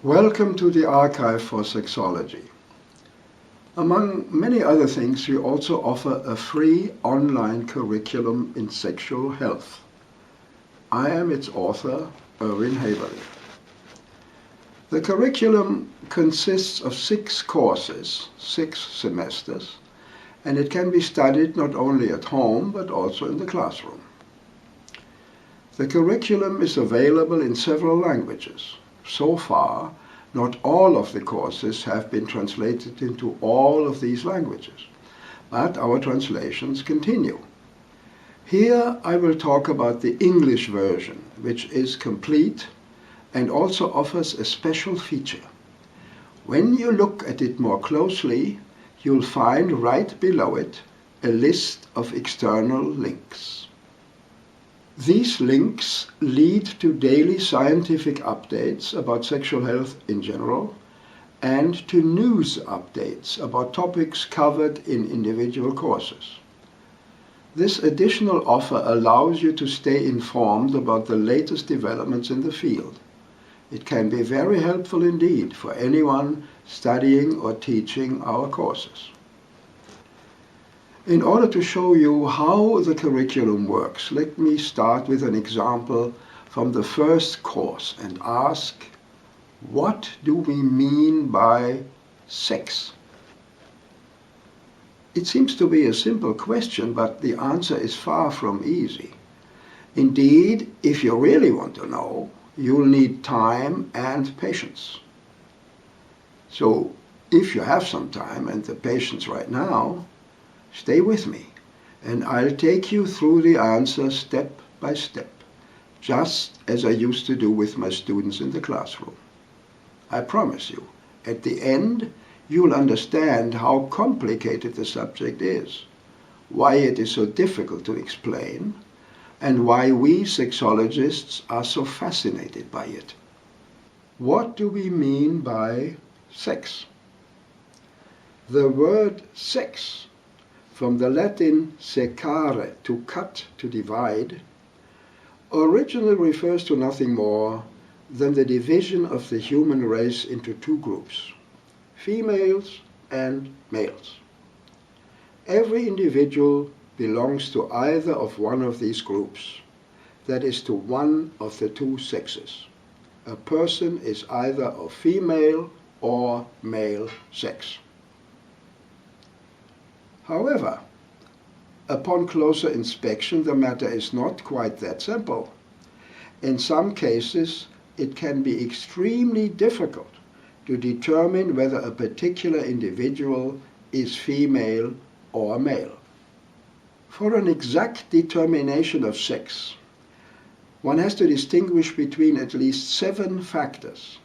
Welcome to the Archive for Sexology. Among many other things, we also offer a free online curriculum in sexual health. I am its author, Erwin Haverly. The curriculum consists of 6 courses, 6 semesters, and it can be studied not only at home but also in the classroom. The curriculum is available in several languages. So far, not all of the courses have been translated into all of these languages, but our translations continue. Here I will talk about the English version, which is complete and also offers a special feature. When you look at it more closely, you'll find right below it a list of external links. These links lead to daily scientific updates about sexual health in general and to news updates about topics covered in individual courses. This additional offer allows you to stay informed about the latest developments in the field. It can be very helpful indeed for anyone studying or teaching our courses. In order to show you how the curriculum works, let me start with an example from the first course and ask, what do we mean by sex? It seems to be a simple question, but the answer is far from easy. Indeed, if you really want to know, you'll need time and patience. So, if you have some time and the patience right now, stay with me, and I'll take you through the answer step by step, just as I used to do with my students in the classroom. I promise you, at the end, you'll understand how complicated the subject is, why it is so difficult to explain, and why we sexologists are so fascinated by it. What do we mean by sex? The word sex, from the Latin secare, to cut, to divide, originally refers to nothing more than the division of the human race into 2 groups, females and males. Every individual belongs to either of one of these groups, that is, to one of the 2 sexes. A person is either of female or male sex. However, upon closer inspection, the matter is not quite that simple. In some cases, it can be extremely difficult to determine whether a particular individual is female or male. For an exact determination of sex, one has to distinguish between at least 7 factors,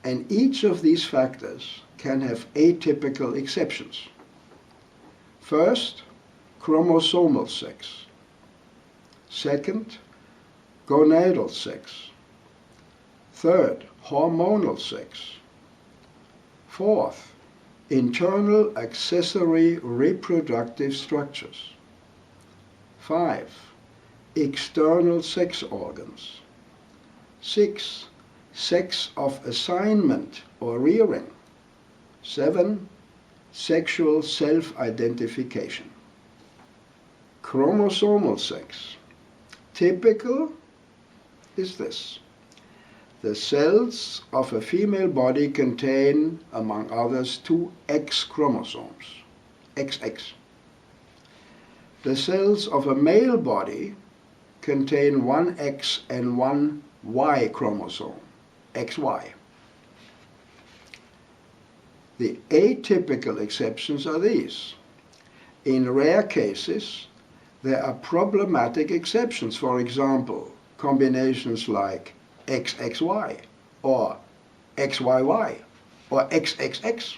and each of these factors can have atypical exceptions. First, chromosomal sex. Second, gonadal sex. Third, hormonal sex. Fourth, internal accessory reproductive structures. 5, external sex organs. 6, sex of assignment or rearing. 7, sexual self-identification. Chromosomal sex. Typical is this. The cells of a female body contain, among others, 2 X chromosomes, XX. The cells of a male body contain 1 X and 1 Y chromosome, XY. The atypical exceptions are these. In rare cases, there are problematic exceptions. For example, combinations like XXY or XYY or XXX.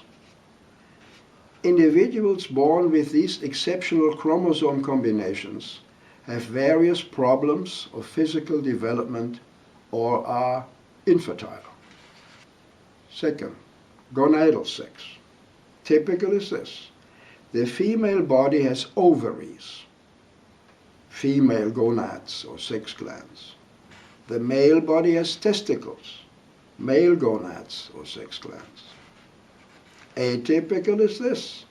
Individuals born with these exceptional chromosome combinations have various problems of physical development or are infertile. Second, gonadal sex. Typical is this. The female body has ovaries, female gonads or sex glands. The male body has testicles, male gonads or sex glands. Atypical is this.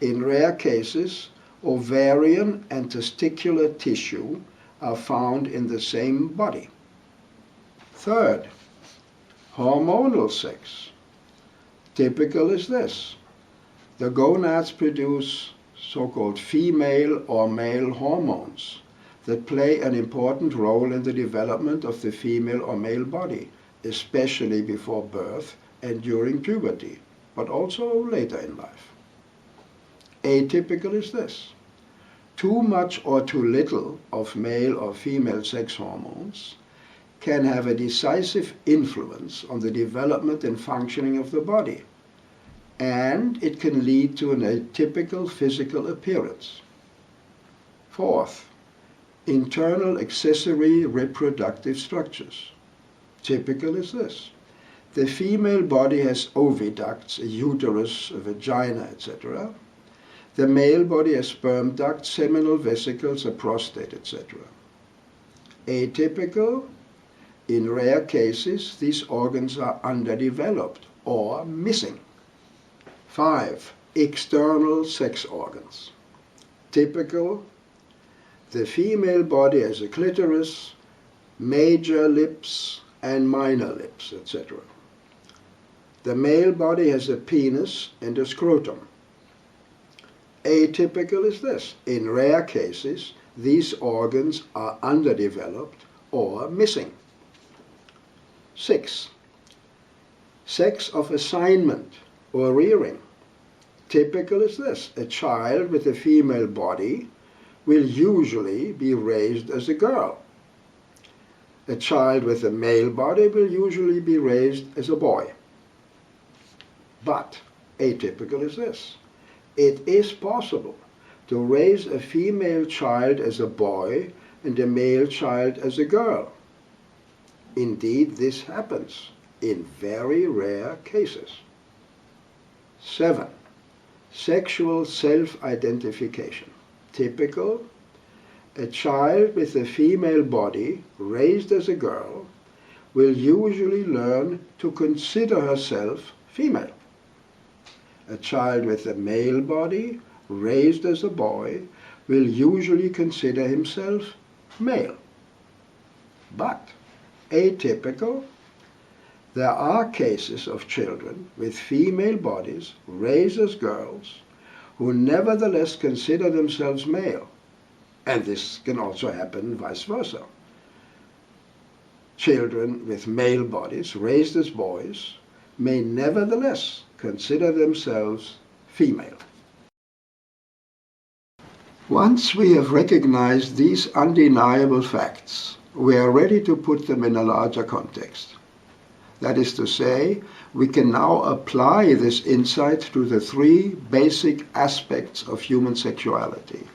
In rare cases, ovarian and testicular tissue are found in the same body. Third, hormonal sex. Typical is this. The gonads produce so-called female or male hormones that play an important role in the development of the female or male body, especially before birth and during puberty, but also later in life. Atypical is this. Too much or too little of male or female sex hormones can have a decisive influence on the development and functioning of the body, and it can lead to an atypical physical appearance. Fourth, internal accessory reproductive structures. Typical is this. The female body has oviducts, a uterus, a vagina, etc. The male body has sperm ducts, seminal vesicles, a prostate, etc. Atypical, in rare cases, these organs are underdeveloped or missing. 5. External sex organs. Typical, the female body has a clitoris, major lips and minor lips, etc. The male body has a penis and a scrotum. Atypical is this. In rare cases, these organs are underdeveloped or missing. 6. Sex of assignment or rearing. Typical is this. A child with a female body will usually be raised as a girl. A child with a male body will usually be raised as a boy. But atypical is this. It is possible to raise a female child as a boy and a male child as a girl. Indeed, this happens in very rare cases. 7. Sexual self-identification. Typical, a child with a female body raised as a girl will usually learn to consider herself female. A child with a male body raised as a boy will usually consider himself male. But atypical, there are cases of children with female bodies raised as girls who nevertheless consider themselves male. And this can also happen vice versa. Children with male bodies raised as boys may nevertheless consider themselves female. Once we have recognized these undeniable facts, we are ready to put them in a larger context. That is to say, we can now apply this insight to the three basic aspects of human sexuality: